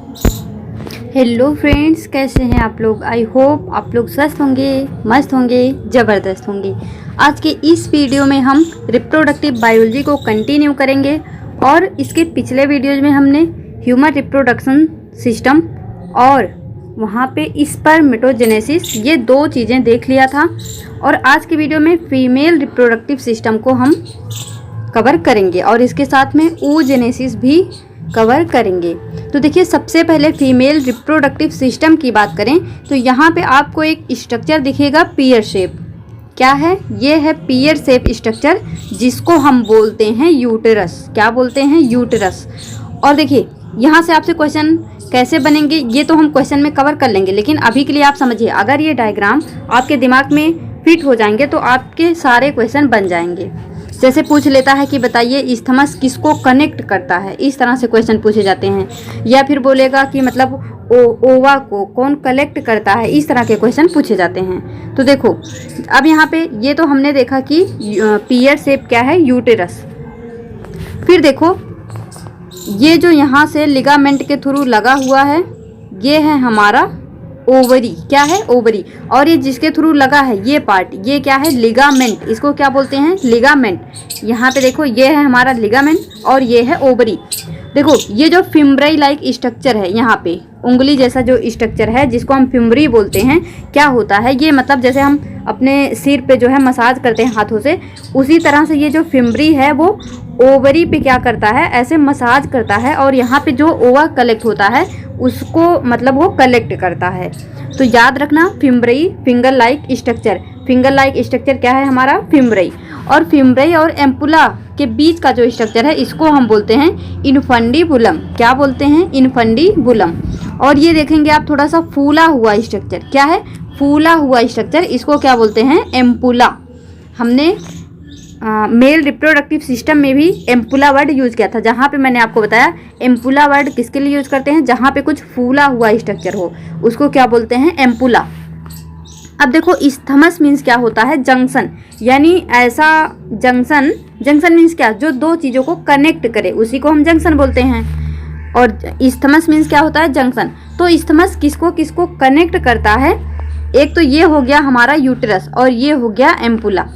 Hello friends, कैसे हैं आप लोग। आई होप आप लोग स्वस्थ होंगे, मस्त होंगे, ज़बरदस्त होंगे। आज के इस वीडियो में हम रिप्रोडक्टिव बायोलॉजी को कंटिन्यू करेंगे और इसके पिछले वीडियोज में हमने ह्यूमन रिप्रोडक्शन सिस्टम और वहाँ पे स्पर्मेटोजेनेसिस ये दो चीज़ें देख लिया था और आज के वीडियो में फीमेल रिप्रोडक्टिव सिस्टम को हम कवर करेंगे और इसके साथ में oogenesis भी कवर करेंगे। तो देखिए, सबसे पहले फीमेल रिप्रोडक्टिव सिस्टम की बात करें तो यहाँ पे आपको एक स्ट्रक्चर दिखेगा पीयर शेप। क्या है ये? है पीयर शेप स्ट्रक्चर, जिसको हम बोलते हैं यूटेरस। क्या बोलते हैं? यूटेरस। और देखिए, यहाँ से आपसे क्वेश्चन कैसे बनेंगे ये तो हम क्वेश्चन में कवर कर लेंगे, लेकिन अभी के लिए आप समझिए, अगर ये डायग्राम आपके दिमाग में फिट हो जाएंगे तो आपके सारे क्वेश्चन बन जाएंगे। जैसे पूछ लेता है कि बताइए इस्थमस किसको कनेक्ट करता है, इस तरह से क्वेश्चन पूछे जाते हैं। या फिर बोलेगा कि मतलब ओवा को कौन कलेक्ट करता है, इस तरह के क्वेश्चन पूछे जाते हैं। तो देखो, अब यहाँ पे ये तो हमने देखा कि पीयर शेप क्या है, यूटेरस। फिर देखो, ये जो यहाँ से लिगामेंट के थ्रू लगा हुआ है ये है हमारा ओवरी। क्या है? ओवरी। और ये जिसके थ्रू लगा है ये पार्ट, ये क्या है? लिगामेंट। इसको क्या बोलते हैं? लिगामेंट। यहाँ पे देखो, ये है हमारा लिगामेंट और ये है ओवरी। देखो, ये जो फिम्ब्राई लाइक स्ट्रक्चर है, यहाँ पे उंगली जैसा जो स्ट्रक्चर है जिसको हम फिम्ब्री बोलते हैं, क्या होता है ये? मतलब जैसे हम अपने सिर पे जो है मसाज करते हैं हाथों से, उसी तरह से ये जो फिम्ब्री है वो ओवरी पे क्या करता है? ऐसे मसाज करता है और यहाँ पे जो ओवा कलेक्ट होता है उसको मतलब वो कलेक्ट करता है। तो याद रखना, fimbriae finger like structure. Finger like structure क्या है हमारा? फिम्ब्री। और फिम्ब्री और एम्पुला के बीच का जो स्ट्रक्चर है इसको हम बोलते हैं इनफंडिबुलम। क्या बोलते हैं? इनफंडिबुलम। और ये देखेंगे आप थोड़ा सा फूला हुआ स्ट्रक्चर। क्या है? फूला हुआ स्ट्रक्चर, इसको क्या बोलते हैं? एम्पुला। हमने मेल रिप्रोडक्टिव सिस्टम में भी एम्पुला वर्ड यूज़ किया था, जहाँ पे मैंने आपको बताया एम्पुला वर्ड किसके लिए यूज़ करते हैं? जहाँ पे कुछ फूला हुआ स्ट्रक्चर हो, उसको क्या बोलते हैं? एम्पुला। अब देखो, इस्थमस मीन्स क्या होता है? जंक्शन। यानी ऐसा जंक्शन, जंक्शन मीन्स क्या? जो दो चीज़ों को कनेक्ट करे, उसी को हम जंक्शन बोलते हैं। और इस्थमस मीन्स क्या होता है? जंक्शन। तो इस्थमस किसको किसको कनेक्ट करता है? एक तो ये हो गया हमारा यूटेरस और ये हो गया एम्पुला।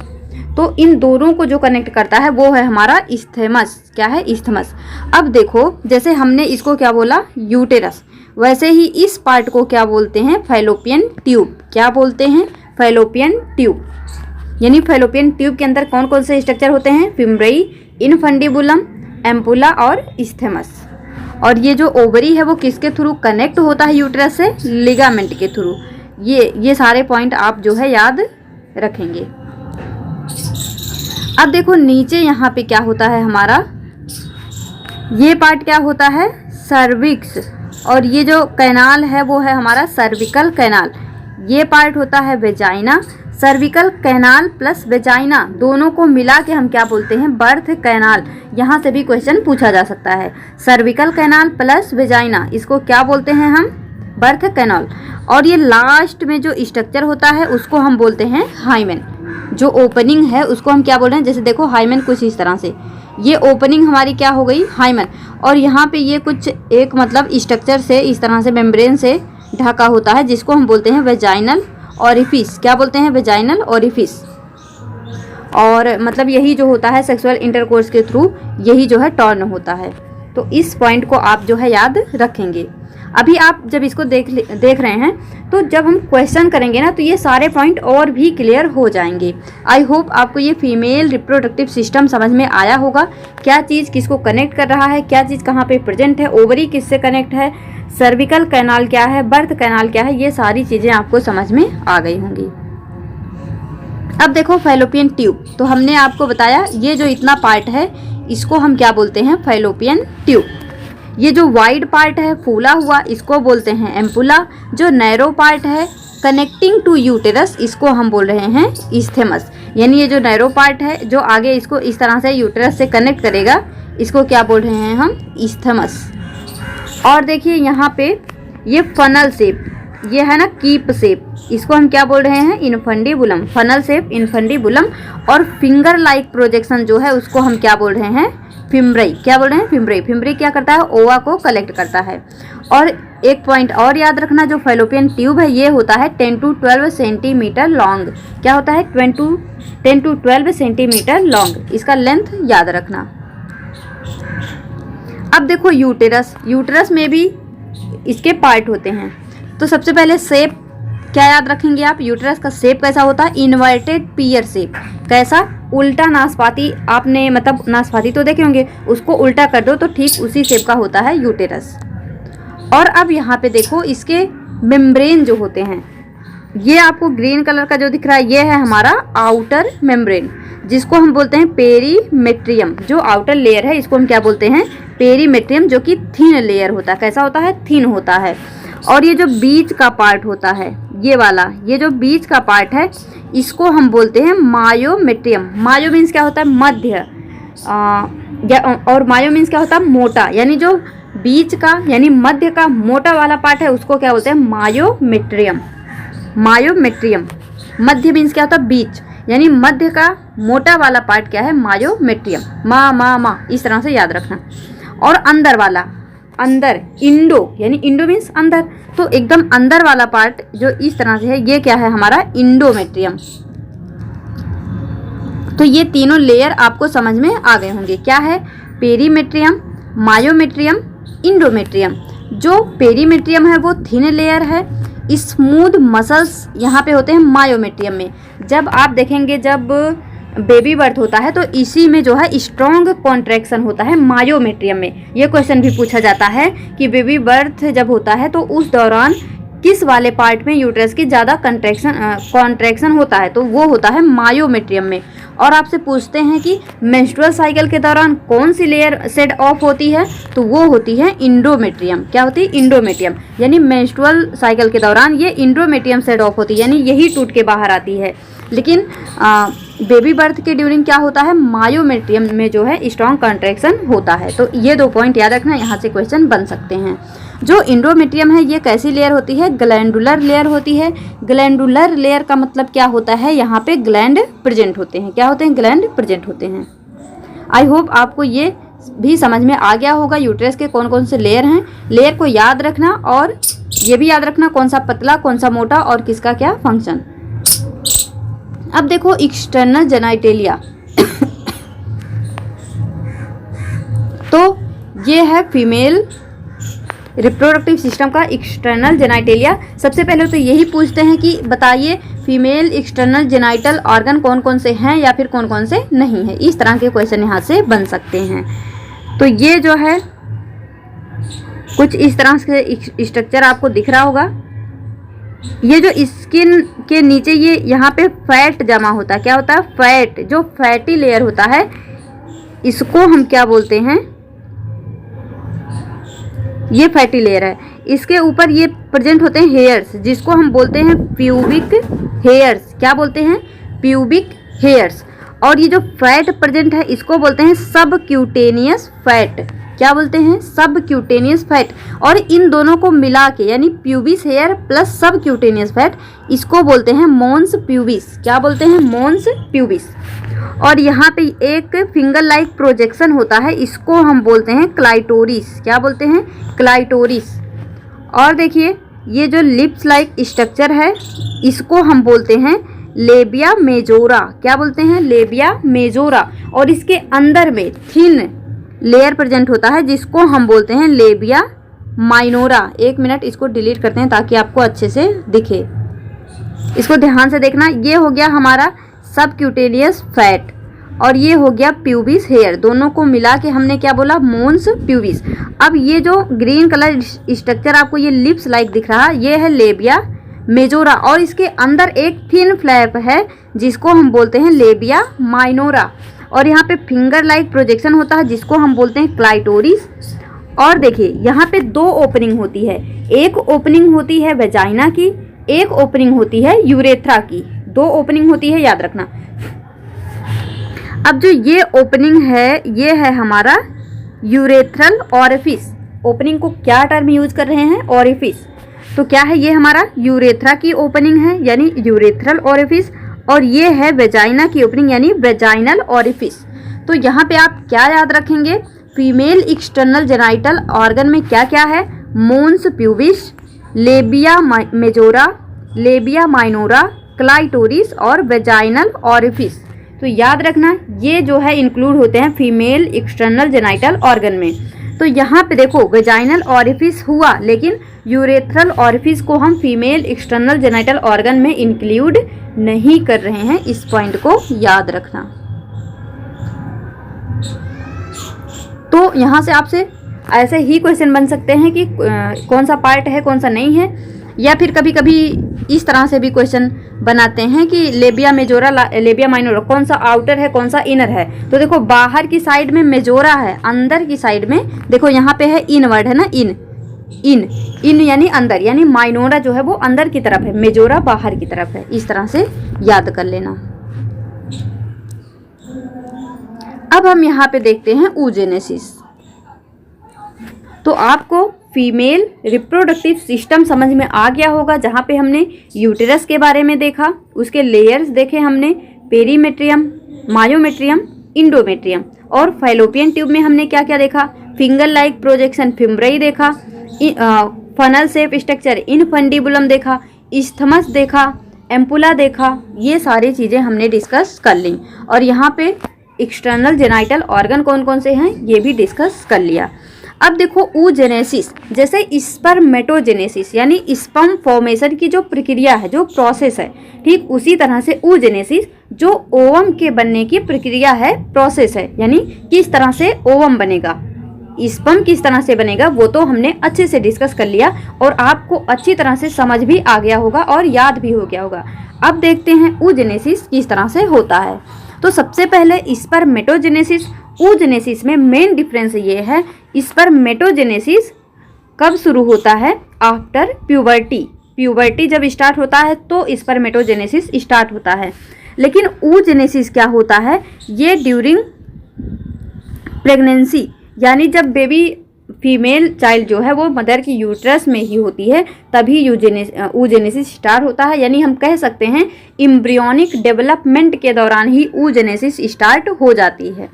तो इन दोनों को जो कनेक्ट करता है वो है हमारा इस्थमस। क्या है? इस्थमस। अब देखो, जैसे हमने इसको क्या बोला? यूटेरस। वैसे ही इस पार्ट को क्या बोलते हैं? Fallopian tube. क्या बोलते हैं? Fallopian tube. यानी फैलोपियन ट्यूब के अंदर कौन कौन से स्ट्रक्चर होते हैं? फिम्ब्री, इनफंडिबुलम, एम्पुला और इस्थमस। और ये जो ओवरी है वो किसके थ्रू कनेक्ट होता है यूटेरस से? लिगामेंट के थ्रू। ये सारे पॉइंट आप जो है याद रखेंगे। अब देखो, नीचे यहाँ पे क्या होता है हमारा? ये पार्ट क्या होता है? सर्विक्स। और ये जो कैनाल है वो है हमारा सर्विकल कैनाल। ये पार्ट होता है vagina. Cervical canal plus vagina दोनों को मिला के हम क्या बोलते हैं? Birth canal. यहाँ से भी क्वेश्चन पूछा जा सकता है। सर्विकल कैनाल प्लस वेजाइना, इसको क्या बोलते हैं हम? Birth canal. और ये लास्ट में जो स्ट्रक्चर होता है उसको हम बोलते हैं हाइमेन। जो ओपनिंग है उसको हम क्या बोल रहे हैं? जैसे देखो, हाइमेन कुछ इस तरह से, ये ओपनिंग हमारी क्या हो गई? हाइमेन। और यहाँ पे ये कुछ एक मतलब स्ट्रक्चर से इस तरह से मेम्ब्रेन से ढका होता है, जिसको हम बोलते हैं वेजाइनल ओरिफिस। क्या बोलते हैं? Vaginal orifice. और मतलब यही जो होता है सेक्सुअल इंटरकोर्स के थ्रू यही जो है टर्न होता है। तो इस पॉइंट को आप जो है याद रखेंगे। अभी आप जब इसको देख रहे हैं तो जब हम क्वेश्चन करेंगे ना तो ये सारे पॉइंट और भी क्लियर हो जाएंगे। आई होप आपको ये फीमेल रिप्रोडक्टिव सिस्टम समझ में आया होगा। क्या चीज़ किसको कनेक्ट कर रहा है, क्या चीज़ कहाँ पे प्रेजेंट है, ओवरी किससे कनेक्ट है, सर्विकल कैनाल क्या है, बर्थ कैनाल क्या है, ये सारी चीज़ें आपको समझ में आ गई होंगी। अब देखो, फैलोपियन ट्यूब। तो हमने आपको बताया ये जो इतना पार्ट है इसको हम क्या बोलते हैं? Fallopian tube. ये जो वाइड पार्ट है फूला हुआ इसको बोलते हैं एम्पुला। जो नैरो पार्ट है कनेक्टिंग टू यूटेरस इसको हम बोल रहे हैं इस्थेमस। यानी ये जो नैरो पार्ट है जो आगे इसको इस तरह से यूटेरस से कनेक्ट करेगा इसको क्या बोल रहे हैं हम? इस्थेमस। और देखिए यहाँ पे ये फनल शेप, ये है ना कीप शेप, इसको हम क्या बोल रहे हैं? इनफंडिबुलम। Funnel shape, infundibulum. और फिंगर लाइक प्रोजेक्शन जो है उसको हम क्या बोल रहे हैं? फिम्ब्रई, क्या बोल रहे हैं, फिम्ब्रई। फिम्ब्रई क्या करता है, ओवा को कलेक्ट करता है। और एक पॉइंट और याद रखना, जो फैलोपियन ट्यूब है ये होता है 10 to 12 सेंटीमीटर लॉन्ग। क्या होता है, 10 to 12 सेंटीमीटर लॉन्ग, इसका लेंथ याद रखना। अब देखो यूटेरस, यूटेरस में भी इसके पार्ट होते हैं। तो सबसे पहले शेप क्या याद रखेंगे आप, यूटेरस का शेप कैसा होता है, इन्वर्टेड पियर शेप। कैसा, उल्टा नाशपाती, आपने मतलब नाशपाती तो देखे होंगे, उसको उल्टा कर दो तो ठीक उसी शेप का होता है यूटेरस। और अब यहाँ पे देखो इसके मेम्ब्रेन जो होते हैं, ये आपको ग्रीन कलर का जो दिख रहा है ये है हमारा आउटर मेम्ब्रेन, जिसको हम बोलते हैं पेरीमेट्रियम। जो आउटर लेयर है इसको हम क्या बोलते हैं, पेरीमेट्रियम, जो कि थिन लेयर होता है। कैसा होता है, थिन होता है। और ये जो बीच का पार्ट होता है, ये वाला, ये जो बीच का पार्ट है इसको हम बोलते हैं मायोमेट्रियम। मायो मीन्स क्या होता है, मध्य, और मायो मीन्स क्या होता है, मोटा। यानी जो बीच का यानी मध्य का मोटा वाला पार्ट है उसको क्या बोलते हैं, मायोमेट्रियम। मायोमेट्रियम, मध्य मीन्स क्या होता है, बीच, यानी मध्य का मोटा वाला पार्ट क्या है, मायोमेट्रियम। मा इस तरह से याद रखना। और अंदर वाला, अंदर, इंडो, यानी इंडो मीन्स अंदर, तो एकदम अंदर वाला पार्ट जो इस तरह से है ये क्या है हमारा, इंडोमेट्रियम। तो ये तीनों लेयर आपको समझ में आ गए होंगे। क्या है, पेरीमेट्रियम, मायोमेट्रियम, इंडोमेट्रियम। जो पेरीमेट्रियम है वो थिन लेयर है, स्मूथ मसल्स यहाँ पे होते हैं मायोमेट्रियम में। जब आप देखेंगे जब बेबी बर्थ होता है तो इसी में जो है स्ट्रॉन्ग कॉन्ट्रैक्शन होता है मायोमेट्रियम में। ये क्वेश्चन भी पूछा जाता है कि बेबी बर्थ जब होता है तो उस दौरान किस वाले पार्ट में यूट्रस की ज़्यादा कॉन्ट्रैक्शन होता है, तो वो होता है मायोमेट्रियम में। और आपसे पूछते हैं कि मेंस्ट्रुअल साइकिल के दौरान कौन सी लेयर सेट ऑफ होती है, तो वो होती है इंडोमेट्रियम। क्या होती है, इंडोमेट्रियम। यानी मेंस्ट्रुअल साइकिल के दौरान ये इंडोमेट्रियम सेट ऑफ होती है, यानी यही टूट के बाहर आती है। लेकिन बेबी बर्थ के ड्यूरिंग क्या होता है, मायोमेट्रियम में जो है स्ट्रॉन्ग कॉन्ट्रैक्शन होता है। तो ये 2 पॉइंट याद रखना, यहाँ से क्वेश्चन बन सकते हैं। जो इंडोमेट्रियम है ये कैसी लेयर होती है, ग्लैंडुलर लेयर होती है। ग्लैंडुलर लेयर का मतलब क्या होता है, यहाँ पे ग्लैंड प्रेजेंट होते हैं। क्या होते हैं, ग्लैंड प्रेजेंट होते हैं। आई होप आपको ये भी समझ में आ गया होगा यूट्रस के कौन कौन से लेयर हैं। लेयर को याद रखना और ये भी याद रखना कौन सा पतला कौन सा मोटा और किसका क्या फंक्शन। अब देखो एक्सटर्नल जेनिटेलिया, तो ये है फीमेल रिप्रोडक्टिव सिस्टम का एक्सटर्नल जेनिटेलिया। सबसे पहले तो यही पूछते हैं कि बताइए फीमेल एक्सटर्नल जेनाइटल ऑर्गन कौन कौन से हैं या फिर कौन कौन से नहीं है। इस तरह के क्वेश्चन यहाँ से बन सकते हैं। तो ये जो है कुछ इस तरह से स्ट्रक्चर आपको दिख रहा होगा। ये जो स्किन के नीचे ये यहाँ पे फैट जमा होता है, क्या होता है, फैट, जो फैटी लेयर होता है इसको हम क्या बोलते हैं, ये फैटी लेयर है। इसके ऊपर ये प्रेजेंट होते हैं हेयर्स, जिसको हम बोलते हैं प्यूबिक हेयर्स। क्या बोलते हैं, प्यूबिक हेयर्स। और ये जो फैट प्रेजेंट है इसको बोलते हैं सबक्यूटेनियस फैट। क्या बोलते हैं, सबक्यूटेनियस फैट। और इन दोनों को मिला के यानी pubis here plus subcutaneous fat, इसको बोलते हैं मोन्स प्यूबिस। क्या बोलते हैं, मोन्स प्यूबिस। और यहाँ पे एक फिंगर लाइक प्रोजेक्शन होता है, इसको हम बोलते हैं क्लाइटोरिस। क्या बोलते हैं, क्लाइटोरिस। और देखिए ये जो लिप्स लाइक स्ट्रक्चर है इसको हम बोलते हैं लेबिया मेजोरा। क्या बोलते हैं, लेबिया मेजोरा। और इसके अंदर में थिन लेयर प्रेजेंट होता है जिसको हम बोलते हैं लेबिया माइनोरा। 1 मिनट इसको डिलीट करते हैं ताकि आपको अच्छे से दिखे। इसको ध्यान से देखना। ये हो गया हमारा सबक्यूटेनियस फैट और ये हो गया प्यूबिस हेयर। दोनों को मिला के हमने क्या बोला, मोन्स प्यूबिस। अब ये जो ग्रीन कलर स्ट्रक्चर आपको ये लिप्स लाइक दिख रहा है ये है लेबिया मेजोरा। और इसके अंदर एक थिन फ्लैप है जिसको हम बोलते हैं लेबिया माइनोरा। और यहाँ पे फिंगर लाइक प्रोजेक्शन होता है जिसको हम बोलते हैं क्लाइटोरिस। और देखिए यहाँ पे 2 ओपनिंग होती है, एक ओपनिंग होती है वेजाइना की, एक ओपनिंग होती है यूरेथ्रा की। 2 ओपनिंग होती है, याद रखना। अब जो ये ओपनिंग है ये है हमारा यूरेथ्रल ओरिफिस। ओपनिंग को क्या टर्म यूज कर रहे हैं, ओरिफिस। तो क्या है, ये हमारा यूरेथ्रा की ओपनिंग है यानी यूरेथ्रल ओरिफिस। और ये है वेजाइना की ओपनिंग यानी वेजाइनल ओरिफिस। तो यहाँ पे आप क्या याद रखेंगे, फीमेल एक्सटर्नल जेनाइटल ऑर्गन में क्या क्या है, mons pubis, labia majora, labia minora, clitoris और वेजाइनल ऑरिफिस। तो याद रखना ये जो है इंक्लूड होते हैं फीमेल एक्सटर्नल जेनाइटल ऑर्गन में। तो यहाँ पे देखो वेजाइनल ऑरिफिस हुआ, लेकिन यूरेथ्रल ऑरिफिस को हम फीमेल एक्सटर्नल जेनाइटल ऑर्गन में इंक्लूड नहीं कर रहे हैं, इस पॉइंट को याद रखना। तो यहाँ से आपसे ऐसे ही क्वेश्चन बन सकते हैं कि कौन सा पार्ट है कौन सा नहीं है, या फिर कभी कभी इस तरह से भी क्वेश्चन बनाते हैं कि लेबिया मेजोरा लेबिया माइनोरा कौन सा आउटर है कौन सा इनर है। तो देखो बाहर की साइड में मेजोरा है, अंदर की साइड में देखो यहाँ पे है इन वर्ड है ना, इन यानी अंदर, यानी माइनोरा जो है वो अंदर की तरफ है, मेजोरा बाहर की तरफ है। इस तरह से याद कर लेना। अब हम यहाँ पे देखते हैं oogenesis। तो आपको फीमेल रिप्रोडक्टिव सिस्टम समझ में आ गया होगा, जहाँ पे हमने यूटेरस के बारे में देखा, उसके लेयर्स देखे हमने, पेरीमेट्रियम, मायोमेट्रियम, इंडोमेट्रियम, और फैलोपियन ट्यूब में हमने क्या क्या देखा, फिंगर लाइक प्रोजेक्शन फिम्ब्रई देखा, फनल शेप स्ट्रक्चर इनफंडिबुलम देखा, इस्थमस देखा, एम्पुला देखा। ये सारी चीज़ें हमने डिस्कस कर ली, और यहाँ पे एक्सटर्नल जेनाइटल ऑर्गन कौन कौन से हैं ये भी डिस्कस कर लिया। अब देखो oogenesis, जैसे स्पर्मेटोजेनेसिस यानी स्पर्म फॉर्मेशन की जो प्रक्रिया है, जो प्रोसेस है, ठीक उसी तरह से oogenesis जो ओवम के बनने की प्रक्रिया है, प्रोसेस है, यानी किस तरह से ओवम बनेगा, स्पर्म किस तरह से बनेगा, वो तो हमने अच्छे से डिस्कस कर लिया और आपको अच्छी तरह से समझ भी आ गया होगा और याद भी हो गया होगा। अब देखते हैं oogenesis किस तरह से होता है। तो सबसे पहले स्पर्मेटोजेनेसिस, oogenesis में मेन डिफरेंस ये है, स्पर्मेटोजेनेसिस कब शुरू होता है, आफ्टर प्यूबर्टी। प्यूबर्टी जब स्टार्ट होता है तो स्पर्मेटोजेनेसिस स्टार्ट होता है। लेकिन oogenesis क्या होता है, ये ड्यूरिंग प्रेगनेंसी, यानी जब बेबी फीमेल चाइल्ड जो है वो मदर की यूट्रस में ही होती है तभी oogenesis स्टार्ट होता है। यानी हम कह सकते हैं एम्ब्रियोनिक डेवलपमेंट के दौरान ही oogenesis स्टार्ट हो जाती है।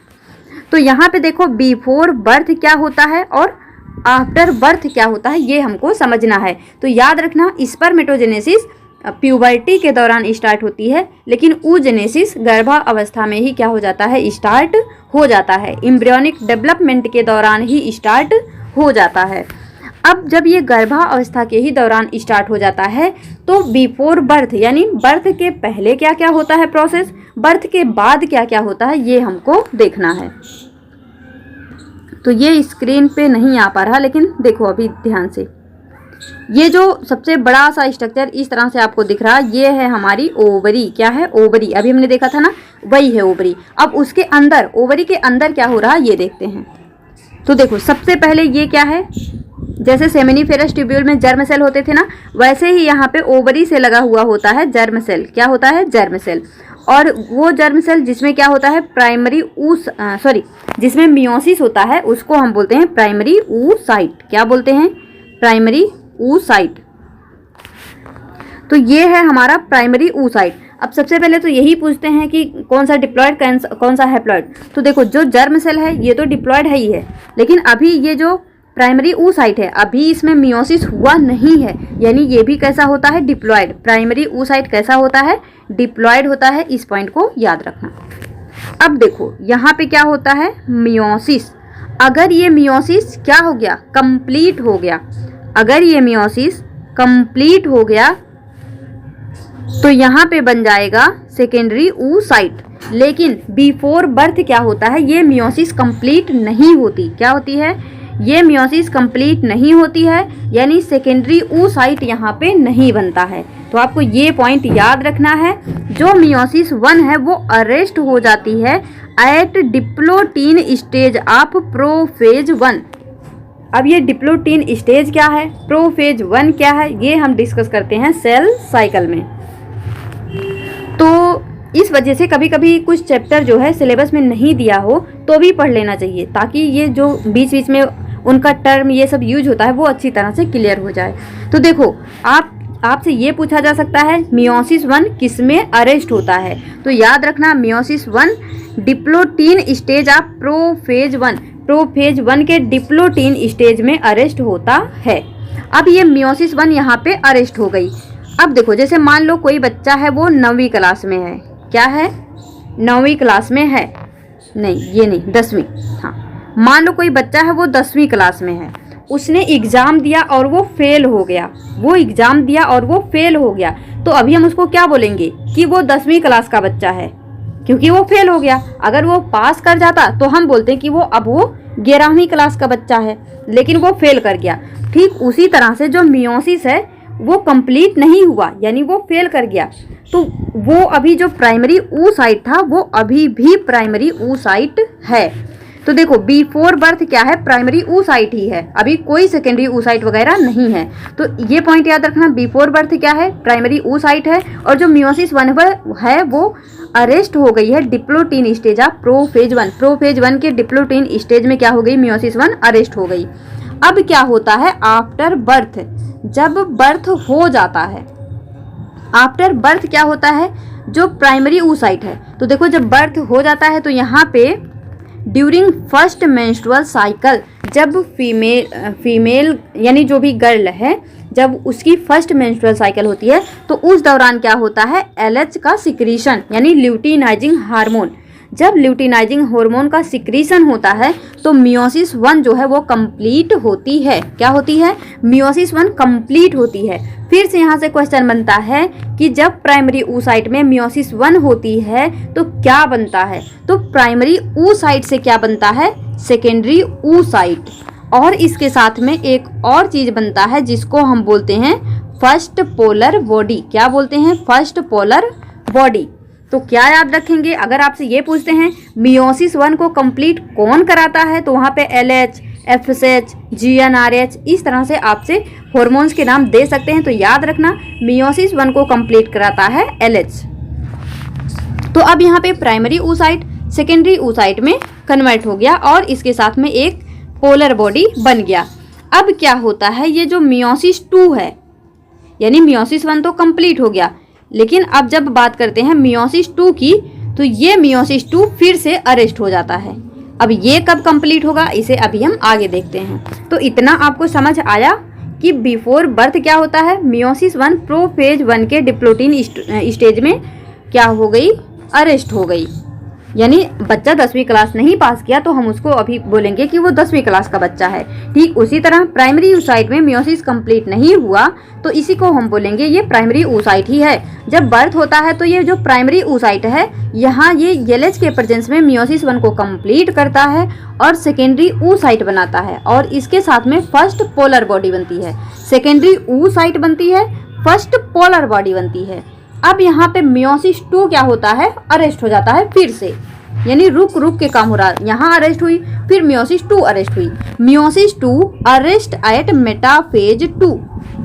तो यहाँ पे देखो बिफोर बर्थ क्या होता है और आफ्टर बर्थ क्या होता है, ये हमको समझना है। तो याद रखना स्पर्मेटोजेनेसिस प्यूबर्टी के दौरान स्टार्ट होती है, लेकिन oogenesis गर्भावस्था में ही क्या हो जाता है, स्टार्ट हो जाता है, एम्ब्रियोनिक डेवलपमेंट के दौरान ही स्टार्ट हो जाता है। अब जब ये गर्भावस्था के ही दौरान स्टार्ट हो जाता है तो बिफोर बर्थ यानी बर्थ के पहले क्या क्या होता है प्रोसेस, बर्थ के बाद क्या क्या होता है, ये हमको देखना है। तो ये स्क्रीन पे नहीं आ पा रहा, लेकिन देखो अभी ध्यान से, ये जो सबसे बड़ा सा स्ट्रक्चर इस तरह से आपको दिख रहा है, ये है हमारी ओवरी। क्या है, ओवरी। अभी हमने देखा था ना, वही है ओवरी। अब उसके अंदर, ओवरी के अंदर क्या हो रहा है ये देखते हैं। तो देखो सबसे पहले ये क्या है, जैसे सेमिनिफेरस ट्यूब्यूल में जर्म सेल होते थे ना, वैसे ही यहाँ पे ओवरी से लगा हुआ होता है जर्म सेल। क्या होता है, जर्म सेल। और वो जर्म सेल जिसमें क्या होता है, प्राइमरी जिसमें मियोसिस होता है उसको हम बोलते हैं प्राइमरी oocyte। क्या बोलते हैं, प्राइमरी oocyte। तो ये है हमारा प्राइमरी oocyte। अब सबसे पहले तो यही पूछते हैं कि कौन सा डिप्लॉयड कौन सा हैप्लॉयड। तो देखो जो जर्म सेल है ये तो डिप्लॉयड है ही है, लेकिन अभी ये जो प्राइमरी oocyte है अभी इसमें मियोसिस हुआ नहीं है, यानी ये भी कैसा होता है, डिप्लॉयड। प्राइमरी oocyte कैसा होता है, डिप्लॉयड होता है। इस पॉइंट को याद रखना। अब देखो यहाँ पे क्या होता है, मियोसिस। अगर ये मियोसिस क्या हो गया, कंप्लीट हो गया, अगर ये मियोसिस कंप्लीट हो गया तो यहाँ पे बन जाएगा सेकेंडरी oocyte। लेकिन बिफोर बर्थ क्या होता है, ये मियोसिस कंप्लीट नहीं होती। क्या होती है, ये मियोसिस कंप्लीट नहीं होती है, यानी सेकेंडरी oocyte यहाँ पे नहीं बनता है। तो आपको ये पॉइंट याद रखना है। जो मियोसिस 1 है वो अरेस्ट हो जाती है at diplotene stage of prophase 1। अब ये डिप्लोटीन स्टेज क्या है, प्रोफेज 1 क्या है, ये हम डिस्कस करते हैं सेल साइकिल में। तो इस वजह से कभी कभी कुछ चैप्टर जो है सिलेबस में नहीं दिया हो तो भी पढ़ लेना चाहिए, ताकि ये जो बीच बीच में उनका टर्म ये सब यूज होता है वो अच्छी तरह से क्लियर हो जाए। तो देखो आप आपसे ये पूछा जा सकता है मियोसिस 1 किस में अरेस्ट होता है, तो याद रखना meiosis 1 diplotene stage of prophase 1, prophase 1 के डिप्लोटीन स्टेज में अरेस्ट होता है। अब ये मियोसिस 1 यहाँ पे अरेस्ट हो गई। अब देखो जैसे मान लो कोई बच्चा है वो 9वीं क्लास में है, क्या है 9वीं क्लास में है, नहीं ये नहीं 10वीं, हाँ मान लो कोई बच्चा है वो 10वीं क्लास में है, उसने एग्ज़ाम दिया और वो फेल हो गया, वो एग्ज़ाम दिया और वो फेल हो गया, तो अभी हम उसको क्या बोलेंगे कि वो 10वीं क्लास का बच्चा है, क्योंकि वो फेल हो गया। अगर वो पास कर जाता तो हम बोलते हैं कि वो अब वो 11वीं क्लास का बच्चा है, लेकिन वो फेल कर गया। ठीक उसी तरह से जो मियोसिस है वो कंप्लीट नहीं हुआ, यानी वो फेल कर गया, तो वो अभी जो प्राइमरी oocyte था वो अभी भी प्राइमरी oocyte है। तो देखो बिफोर बर्थ क्या है, प्राइमरी oocyte ही है, अभी कोई सेकेंडरी oocyte वगैरह नहीं है। तो ये पॉइंट याद रखना, बिफोर बर्थ क्या है, प्राइमरी oocyte है, और जो मियोसिस 1 है वो अरेस्ट हो गई है diplotene stage of prophase 1, prophase 1 के डिप्लोटीन स्टेज में क्या हो गई, मियोसिस 1 अरेस्ट हो गई। अब क्या होता है आफ्टर बर्थ, जब बर्थ हो जाता है, आफ्टर बर्थ क्या होता है, जो प्राइमरी oocyte है, तो देखो जब बर्थ हो जाता है तो यहाँ पे ड्यूरिंग फर्स्ट मेंस्ट्रुअल साइकिल, जब फीमेल यानी जो भी गर्ल है जब उसकी फर्स्ट मेंस्ट्रुअल साइकिल होती है तो उस दौरान क्या होता है LH का सिक्रीशन यानी ल्यूटिनाइजिंग हार्मोन, जब ल्यूटिनाइजिंग हार्मोन का सिक्रीशन होता है तो मियोसिस 1 जो है वो कंप्लीट होती है। क्या होती है, मियोसिस 1 कंप्लीट होती है। फिर से यहाँ से क्वेश्चन बनता है कि जब प्राइमरी oocyte में मियोसिस 1 होती है तो क्या बनता है, तो प्राइमरी oocyte से क्या बनता है, सेकेंडरी oocyte, और इसके साथ में एक और चीज बनता है जिसको हम बोलते हैं फर्स्ट पोलर बॉडी। क्या बोलते हैं, फर्स्ट पोलर बॉडी। तो क्या याद रखेंगे, अगर आपसे ये पूछते हैं मियोसिस 1 को कंप्लीट कौन कराता है, तो वहाँ पे LH, FSH, GnRH इस तरह से आपसे हॉर्मोन्स के नाम दे सकते हैं। तो याद रखना मियोसिस 1 को कंप्लीट कराता है LH। तो अब यहाँ पे प्राइमरी oocyte सेकेंडरी oocyte में कन्वर्ट हो गया और इसके साथ में एक पोलर बॉडी बन गया। अब क्या होता है, ये जो मियोसिस 2 है, यानी मियोसिस 1 तो कंप्लीट हो गया, लेकिन अब जब बात करते हैं मियोसिस 2 की, तो ये मियोसिस 2 फिर से अरेस्ट हो जाता है। अब ये कब कंप्लीट होगा, इसे अभी हम आगे देखते हैं। तो इतना आपको समझ आया कि बिफोर बर्थ क्या होता है, मियोसिस 1 प्रोफेज 1 के डिप्लोटीन स्टेज में क्या हो गई, अरेस्ट हो गई, यानी बच्चा 10वीं क्लास नहीं पास किया तो हम उसको अभी बोलेंगे कि वो 10वीं क्लास का बच्चा है। ठीक उसी तरह प्राइमरी oocyte में मियोसिस कंप्लीट नहीं हुआ तो इसी को हम बोलेंगे ये प्राइमरी oocyte ही है। जब बर्थ होता है तो ये जो प्राइमरी oocyte है यहाँ ये LH के प्रेजेंस में मियोसिस 1 को कंप्लीट करता है और सेकेंडरी oocyte बनाता है, और इसके साथ में फर्स्ट पोलर बॉडी बनती है, सेकेंडरी oocyte बनती है, फर्स्ट पोलर बॉडी बनती है। अब यहाँ पे मियोसिस 2 क्या होता है, अरेस्ट हो जाता है फिर से, यानी रुक रुक के काम हो रहा है। यहाँ अरेस्ट हुई, फिर मियोसिस 2 अरेस्ट हुई। Meiosis 2 arrest at metaphase 2।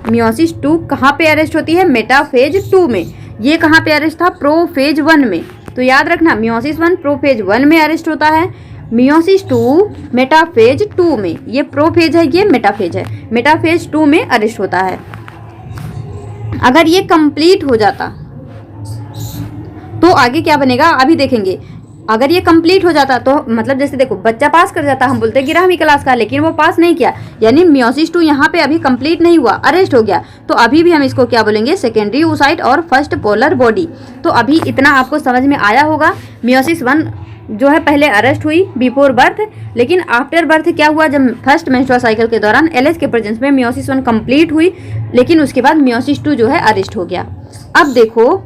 Meiosis 2 कहाँ पे अरेस्ट होती है, मेटाफेज 2 में। ये कहाँ पे अरेस्ट था, प्रोफेज 1 में। तो याद रखना मियोसिस 1 प्रोफेज 1 में अरेस्ट होता है, मियोसिस 2 मेटाफेज 2 में। ये प्रोफेज है, ये मेटाफेज है, मेटाफेज 2 में अरेस्ट होता है। अगर ये कंप्लीट हो जाता तो आगे क्या बनेगा अभी देखेंगे। अगर ये कंप्लीट हो जाता तो मतलब जैसे देखो बच्चा पास कर जाता, हम बोलते हैं 11वीं क्लास का, लेकिन वो पास नहीं किया, यानी मियोसिस 2 यहाँ पे अभी कंप्लीट नहीं हुआ, अरेस्ट हो गया, तो अभी भी हम इसको क्या बोलेंगे, सेकेंडरी oocyte और फर्स्ट पोलर बॉडी। तो अभी इतना आपको समझ में आया होगा। मियोसिस 1 जो है पहले अरेस्ट हुई बिफोर बर्थ, लेकिन आफ्टर बर्थ क्या हुआ, जब फर्स्ट मेंस्ट्रुअल साइकिल के दौरान LH के प्रेजेंस में मियोसिस 1 कंप्लीट हुई, लेकिन उसके बाद मियोसिस 2 जो है अरेस्ट हो गया। अब देखो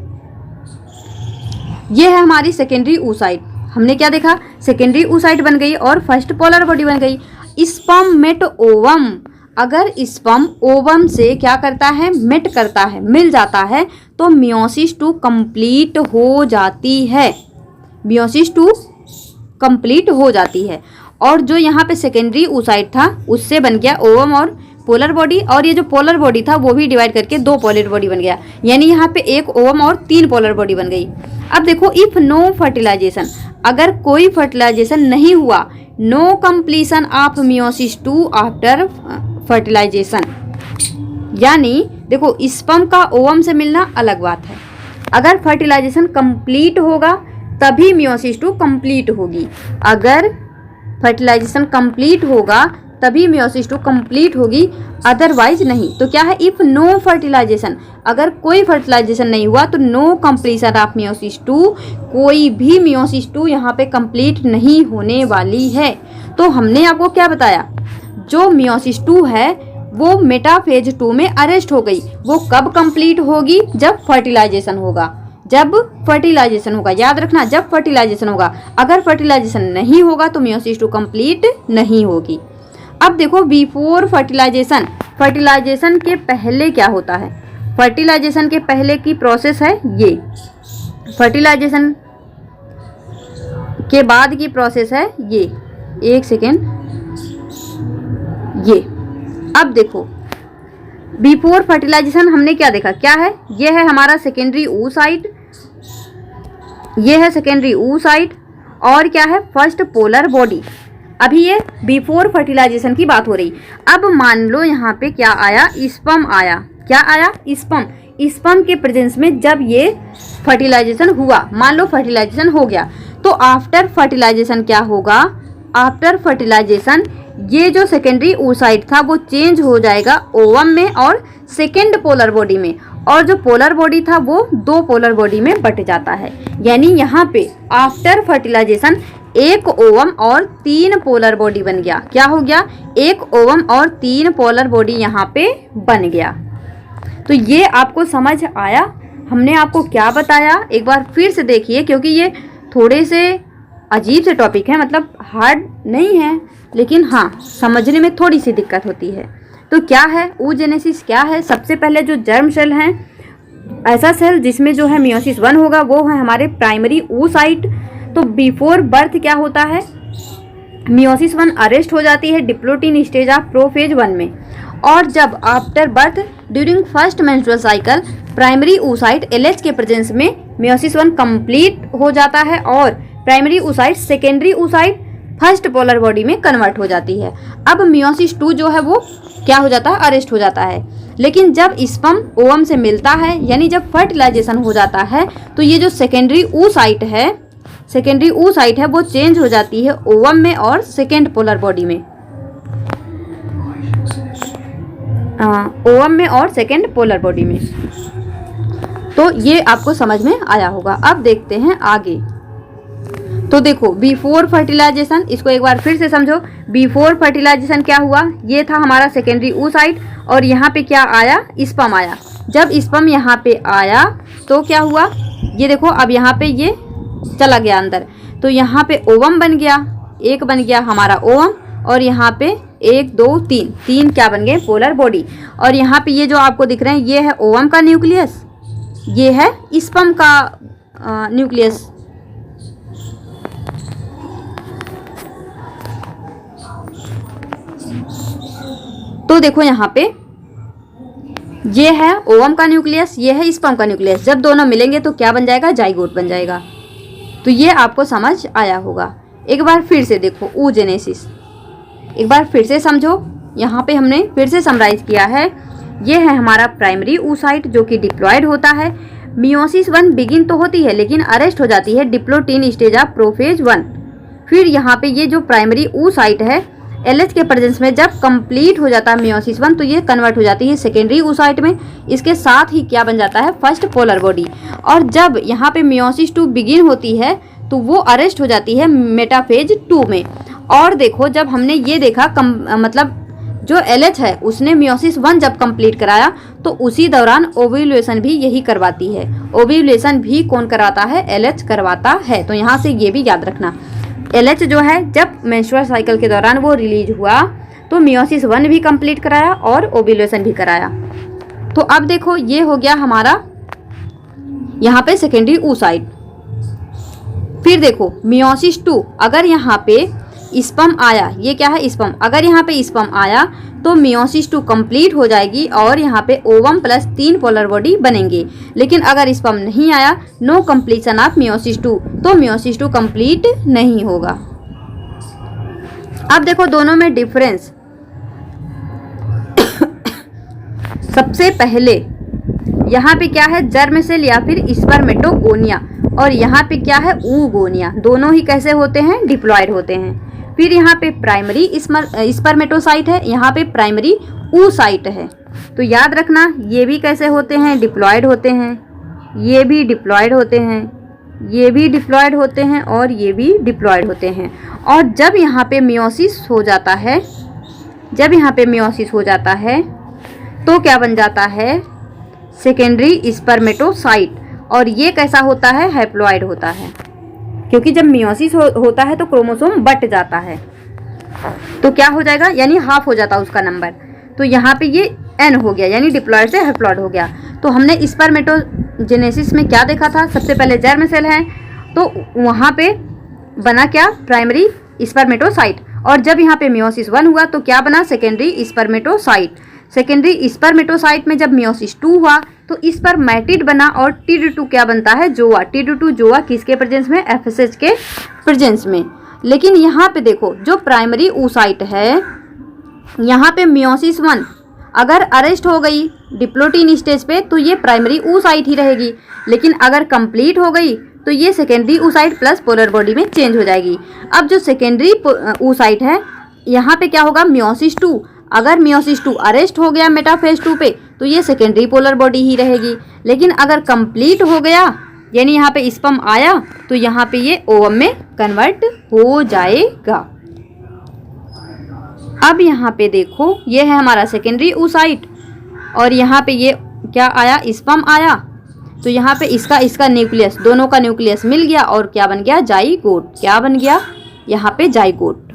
ये है हमारी सेकेंडरी oocyte। हमने क्या देखा, सेकेंडरी oocyte बन गई और फर्स्ट पोलर बॉडी बन गई। स्पर्म मेट ओवम, अगर स्पर्म ओवम से क्या करता है, मेट करता है, मिल जाता है, तो मियोसिस 2 कंप्लीट हो जाती है, मियोसिस 2 कंप्लीट हो जाती है। और जो यहाँ पे सेकेंडरी oocyte था उससे बन गया ओवम और पोलर बॉडी, और ये जो पोलर बॉडी था वो भी डिवाइड करके 2 पोलर बॉडी बन गया, यानी यहाँ पे 1 ओवम और 3 पोलर बॉडी बन गई। अब देखो इफ नो फर्टिलाइजेशन, अगर कोई फर्टिलाइजेशन नहीं हुआ, no completion of meiosis 2 after fertilisation, यानी देखो स्पर्म का ओवम से मिलना अलग बात है, अगर फर्टिलाइजेशन कंप्लीट होगा तभी मियोसिस 2 कंप्लीट होगी। अगर फर्टिलाइजेशन कंप्लीट होगा तभी मियोसिस 2 कंप्लीट होगी, अदरवाइज नहीं। तो क्या है, इफ नो फर्टिलाइजेशन, अगर कोई फर्टिलाइजेशन नहीं हुआ तो नो कंप्लीशन ऑफ मियोसिस 2, कोई भी मियोसिस 2 यहाँ पे कंप्लीट नहीं होने वाली है। तो हमने आपको क्या बताया, जो मियोसिस 2 है वो मेटाफेज 2 में अरेस्ट हो गई, वो कब कंप्लीट होगी, जब फर्टिलाइजेशन होगा, जब फर्टिलाइजेशन होगा, याद रखना जब फर्टिलाइजेशन होगा। अगर फर्टिलाइजेशन नहीं होगा तो मियोसिस 2 कंप्लीट नहीं होगी। अब देखो बिफोर फर्टिलाइजेशन, फर्टिलाइजेशन के पहले क्या होता है, फर्टिलाइजेशन के पहले की प्रोसेस है ये, फर्टिलाइजेशन के बाद की प्रोसेस है ये, एक सेकेंड, ये। अब देखो बिफोर फर्टिलाइजेशन हमने क्या देखा, क्या है, ये है हमारा सेकेंडरी oocyte, ये है सेकेंडरी oocyte, और क्या है, फर्स्ट पोलर बॉडी। अभी ये बिफोर फर्टिलाइजेशन की बात हो रही। अब मान लो यहाँ पे क्या आया, स्पर्म आया, क्या आया, स्पर्म। स्पर्म के प्रेजेंस में जब ये फर्टिलाइजेशन हुआ, मान लो फर्टिलाइजेशन हो गया, तो आफ्टर फर्टिलाइजेशन क्या होगा, आफ्टर फर्टिलाइजेशन ये जो सेकेंडरी oocyte था वो चेंज हो जाएगा ओवम में और सेकेंड पोलर बॉडी में, और जो पोलर बॉडी था वो 2 पोलर बॉडी में बट जाता है। यानी यहाँ पे आफ्टर फर्टिलाइजेशन एक ओवम और 3 पोलर बॉडी बन गया। क्या हो गया, एक ओवम और 3 पोलर बॉडी यहाँ पे बन गया। तो ये आपको समझ आया, हमने आपको क्या बताया, एक बार फिर से देखिए, क्योंकि ये थोड़े से अजीब से टॉपिक है, मतलब हार्ड नहीं है, लेकिन हाँ समझने में थोड़ी सी दिक्कत होती है। तो क्या है oogenesis, क्या है, सबसे पहले जो जर्म सेल हैं, ऐसा सेल जिसमें जो है मियोसिस 1 होगा वो है हमारे प्राइमरी oocyte। तो बिफोर बर्थ क्या होता है, मियोसिस 1 अरेस्ट हो जाती है डिप्लोटिन स्टेज ऑफ प्रोफेज 1 में, और जब after birth during first menstrual cycle primary oocyte LH के प्रेजेंस में मियोसिस 1 कंप्लीट हो जाता है, और primary oocyte secondary oocyte first polar body में कन्वर्ट हो जाती है। अब मियोसिस 2 जो है वो क्या हो जाता है, अरेस्ट हो जाता है। लेकिन जब स्पर्म ओवम से मिलता है, यानी जब फर्टिलाइजेशन हो जाता है, तो ये जो सेकेंडरी oocyte है, सेकेंडरी oocyte है वो चेंज हो जाती है ओवम में और सेकेंड पोलर बॉडी में, ओवम में और सेकेंड पोलर बॉडी में। तो ये आपको समझ में आया होगा। अब देखते हैं आगे। तो देखो बिफोर फर्टिलाइजेशन, इसको एक बार फिर से समझो। बिफोर फर्टिलाइजेशन क्या हुआ, ये था हमारा सेकेंडरी oocyte, और यहाँ पे क्या आया, स्पर्म आया। जब स्पर्म यहाँ पे आया तो क्या हुआ, ये देखो अब यहाँ पे ये चला गया अंदर, तो यहाँ पे ओवम बन गया, एक बन गया हमारा ओवम, और यहाँ पे 1 2 3 क्या बन गए, पोलर बॉडी। और यहाँ पे ये जो आपको दिख रहे हैं ये है ओवम का न्यूक्लियस, ये है स्पर्म का न्यूक्लियस। तो देखो यहाँ पे ये है ओवम का न्यूक्लियस, ये है स्पर्म का न्यूक्लियस, जब दोनों मिलेंगे तो क्या बन जाएगा, जाइगोट बन जाएगा। तो ये आपको समझ आया होगा। एक बार फिर से देखो oogenesis, एक बार फिर से समझो। यहाँ पे हमने फिर से समराइज किया है, ये है हमारा प्राइमरी oocyte जो कि डिप्लॉयड होता है। मियोसिस 1 बिगिन तो होती है लेकिन अरेस्ट हो जाती है डिप्लोटिन स्टेज ऑफ प्रोफेज 1। फिर यहाँ पे ये जो प्राइमरी oocyte है LH के प्रेजेंस में जब कंप्लीट हो जाता है मियोसिस 1 तो ये कन्वर्ट हो जाती है सेकेंडरी oocyte में। इसके साथ ही क्या बन जाता है, फर्स्ट पोलर बॉडी। और जब यहाँ पे मियोसिस 2 बिगिन होती है तो वो अरेस्ट हो जाती है मेटाफेज 2 में। और देखो जब हमने ये देखा मतलब जो LH है उसने मियोसिस 1 जब कंप्लीट कराया तो उसी दौरान ओव्यूलेशन भी यही करवाती है। ओव्यूलेशन भी कौन करवाता है, LH करवाता है। तो यहाँ से ये भी याद रखना, LH जो है जब मेंस्ट्रुअल साइकिल के दौरान वो रिलीज हुआ तो मियोसिस 1 भी कंप्लीट कराया और ओव्यूलेशन भी कराया। तो अब देखो ये हो गया हमारा यहाँ पे सेकेंडरी oocyte। फिर देखो मियोसिस 2, अगर यहाँ पे स्पर्म आया, ये क्या है स्पर्म, अगर यहाँ पे स्पर्म आया तो मियोसिस 2 कंप्लीट हो जाएगी और यहाँ पे ओवम प्लस 3 पोलर बॉडी बनेंगे। लेकिन अगर स्पर्म नहीं आया, नो कंप्लीशन ऑफ मियोसिस 2, तो मियोसिस 2 कंप्लीट नहीं होगा। अब देखो दोनों में डिफरेंस सबसे पहले यहाँ पे क्या है, जर्म सेल या फिर स्पर्मेटोगोनिया, और यहाँ पे क्या है, oogonia। दोनों ही कैसे होते हैं, डिप्लॉयड होते हैं। फिर यहाँ पे प्राइमरी स्पर्मेटोसाइट है, यहाँ पे प्राइमरी oocyte है। तो याद रखना ये भी कैसे होते हैं, डिप्लॉयड होते हैं, ये भी डिप्लॉयड होते हैं, ये भी डिप्लॉयड होते हैं और ये भी डिप्लॉयड होते हैं। और जब यहाँ पे मियोसिस हो जाता है, जब यहाँ पे मियोसिस हो जाता है तो क्या बन जाता है, सेकेंडरी स्पर्मेटोसाइट। और ये कैसा होता है, हैप्लॉयड होता है, क्योंकि जब मियोसिस होता है तो क्रोमोसोम बट जाता है, तो क्या हो जाएगा, यानी हाफ हो जाता है उसका नंबर। तो यहाँ पे ये एन हो गया, यानी डिप्लॉयड से हैप्लॉयड हो गया। तो हमने स्पर्मेटोजेनेसिस में क्या देखा था, सबसे पहले जर्म सेल है, तो वहाँ पे बना क्या, प्राइमरी स्पर्मेटोसाइट। और जब यहाँ पे मियोसिस 1 हुआ तो क्या बना, सेकेंडरी स्पर्मेटोसाइट। सेकेंडरी स्पर्मेटोसाइट में जब मियोसिस 2 हुआ तो स्पर्मेटिड बना, और TD2 क्या बनता है, जोआ। TD2 जोआ किसके प्रेजेंस में, FSH के प्रेजेंस में। लेकिन यहाँ पे देखो जो प्राइमरी oocyte है, यहाँ पे मियोसिस 1 अगर अरेस्ट हो गई डिप्लोटीन स्टेज पे तो ये प्राइमरी oocyte ही रहेगी, लेकिन अगर कंप्लीट हो गई तो ये secondary oocyte plus polar body में चेंज हो जाएगी। अब जो सेकेंडरी oocyte है, यहाँ पे क्या होगा, मियोसिस 2, अगर मियोसिस 2 अरेस्ट हो गया मेटाफेज 2 पे तो ये सेकेंडरी पोलर बॉडी ही रहेगी। लेकिन अगर कंप्लीट हो गया, यानी यहाँ पे स्पर्म आया, तो यहाँ पे ये ओवम में कन्वर्ट हो जाएगा। अब यहाँ पे देखो ये है हमारा सेकेंडरी oocyte, और यहाँ पे ये क्या आया, स्पर्म आया, तो यहाँ पे इसका न्यूक्लियस, दोनों का न्यूक्लियस मिल गया और क्या बन गया, जाइगोट। क्या बन गया, यहाँ पे जाइगोट।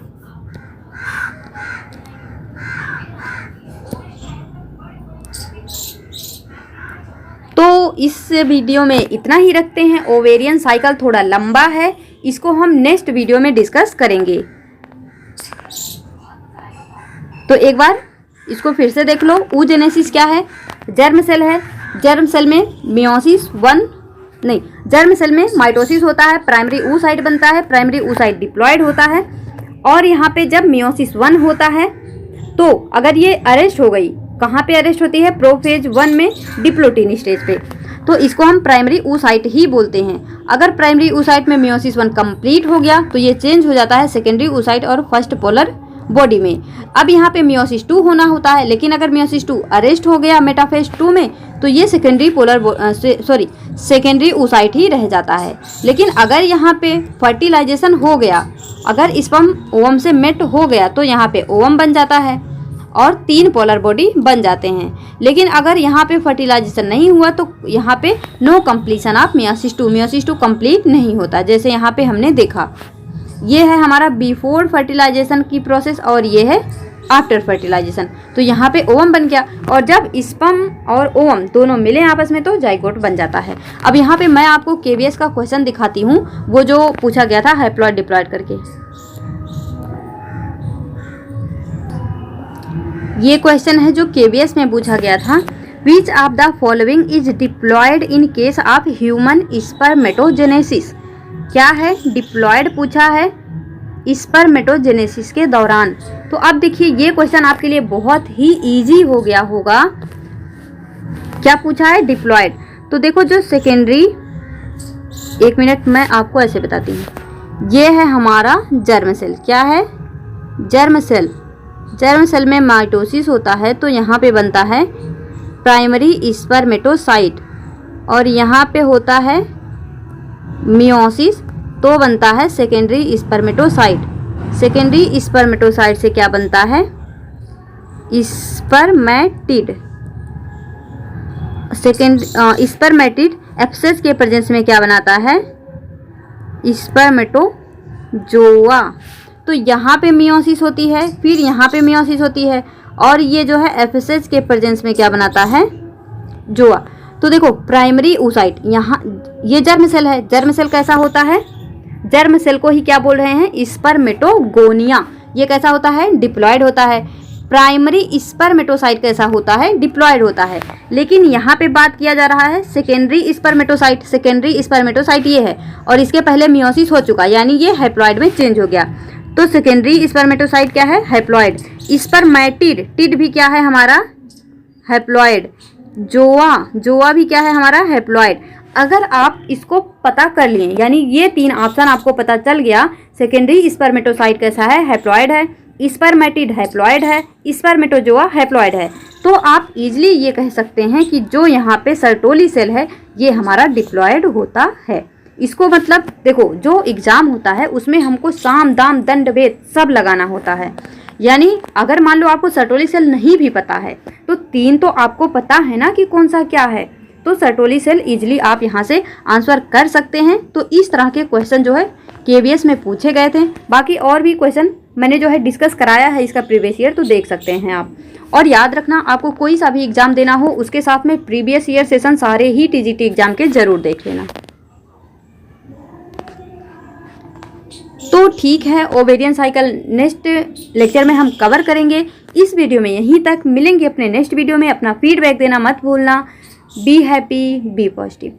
तो इस वीडियो में इतना ही रखते हैं। ओवेरियन साइकिल थोड़ा लंबा है, इसको हम नेक्स्ट वीडियो में डिस्कस करेंगे। तो एक बार इसको फिर से देख लो। oogenesis क्या है, जर्म सेल है, जर्म सेल में मियोसिस 1 नहीं, जर्म सेल में माइटोसिस होता है, प्राइमरी oocyte बनता है, प्राइमरी oocyte डिप्लॉयड होता है। और यहाँ पे जब मियोसिस 1 होता है तो अगर ये अरेस्ट हो गई, कहाँ पे अरेस्ट होती है, प्रोफेज 1 में डिप्लोटीन स्टेज पे, तो इसको हम प्राइमरी oocyte ही बोलते हैं। अगर प्राइमरी oocyte में मियोसिस 1 कंप्लीट हो गया तो ये चेंज हो जाता है सेकेंडरी oocyte और फर्स्ट पोलर बॉडी में। अब यहाँ पे मियोसिस 2 होना होता है, लेकिन अगर मियोसिस 2 अरेस्ट हो गया मेटाफेज 2 में तो ये सेकेंडरी oocyte ही रह जाता है। लेकिन अगर यहाँ पे फर्टिलाइजेशन हो गया, अगर स्पर्म ओवम से मेट हो गया तो यहाँ पे ओवम बन जाता है और 3 पोलर बॉडी बन जाते हैं। लेकिन अगर यहाँ पे फर्टिलाइजेशन नहीं हुआ तो यहाँ पे no completion of meiosis 2, meiosis 2 complete नहीं होता, जैसे यहाँ पे हमने देखा। ये है हमारा बिफोर फर्टिलाइजेशन की प्रोसेस और ये है आफ्टर फर्टिलाइजेशन। तो यहाँ पे ओवम बन गया, और जब स्पर्म और ओवम दोनों मिले आपस में तो जाइगोट बन जाता है। अब यहाँ पे मैं आपको KVS का क्वेश्चन दिखाती हूँ, वो जो पूछा गया था हैप्लॉयड डिप्लॉयड करके। ये क्वेश्चन है जो KVS में पूछा गया था। Which of the following is diploid in case of human spermatogenesis. क्या है, डिप्लॉयड पूछा है स्पर्मेटोजेनेसिस के दौरान। तो अब देखिए ये क्वेश्चन आपके लिए बहुत ही इजी हो गया होगा। क्या पूछा है, डिप्लॉयड। तो देखो जो सेकेंडरी, एक मिनट मैं आपको ऐसे बताती हूँ। ये है हमारा जर्म सेल, क्या है, जर्म सेल। जर्म सेल में माइटोसिस होता है तो यहाँ पे बनता है प्राइमरी स्पर्मेटोसाइट, और यहाँ पे होता है मियोसिस तो बनता है सेकेंडरी स्पर्मेटोसाइट। सेकेंडरी स्पर्मेटोसाइट से क्या बनता है, स्पर्मेटिड। स्पर्मेटिड एफएसएच के प्रेजेंस में क्या बनाता है, स्पर्मेटोजोआ। तो यहाँ पे मियोसिस होती है, फिर यहाँ पे मियोसिस होती है, और ये जो है एफएसएच के प्रेजेंस में क्या बनाता है, जोआ। तो देखो प्राइमरी oocyte, यहाँ ये जर्म सेल है। जर्म सेल कैसा होता है, जर्म सेल को ही क्या बोल रहे हैं, स्पर्मेटोगोनिया। ये कैसा होता है, डिप्लॉयड होता है। प्राइमरी स्पर्मेटोसाइट कैसा होता है, डिप्लॉयड होता है। लेकिन यहाँ पे बात किया जा रहा है सेकेंडरी स्पर्मेटोसाइट। सेकेंडरी स्पर्मेटोसाइट ये है, और इसके पहले मियोसिस हो चुका, यानी ये हैप्लॉयड में चेंज हो गया। तो सेकेंडरी स्पर्मेटोसाइट क्या है, हैप्लॉयड। स्पर्मेटिड, टिड भी क्या है हमारा, हैप्लॉइड, जोआ भी क्या है हमारा, हैप्लॉइड। अगर आप इसको पता कर लिए, यानी ये 3 ऑप्शन आपको पता चल गया, सेकेंडरी स्पर्मेटोसाइट कैसा है, हैप्लॉइड है, स्पर्मेटिड हैप्लॉइड है, स्पर्मेटोजोआ हैप्लॉइड है, तो आप इजीली ये कह सकते हैं कि जो यहाँ पे सर्टोली सेल है ये हमारा डिप्लॉयड होता है। इसको मतलब देखो, जो एग्जाम होता है उसमें हमको साम दाम दंड भेद सब लगाना होता है। यानी अगर मान लो आपको सर्टोली सेल नहीं भी पता है तो 3 तो आपको पता है ना कि कौन सा क्या है, तो सर्टोली सेल इजीली आप यहाँ से आंसर कर सकते हैं। तो इस तरह के क्वेश्चन जो है केवीएस में पूछे गए थे। बाकी और भी क्वेश्चन मैंने जो है डिस्कस कराया है इसका प्रीवियस ईयर, तो देख सकते हैं आप। और याद रखना, आपको कोई सा भी एग्जाम देना हो उसके साथ में प्रीवियस ईयर सेशन सारे ही टीजीटी एग्जाम के जरूर देख लेना। तो ठीक है, ओवेरियन साइकिल नेक्स्ट लेक्चर में हम कवर करेंगे। इस वीडियो में यहीं तक, मिलेंगे अपने नेक्स्ट वीडियो में। अपना फीडबैक देना मत भूलना। Be happy, be positive.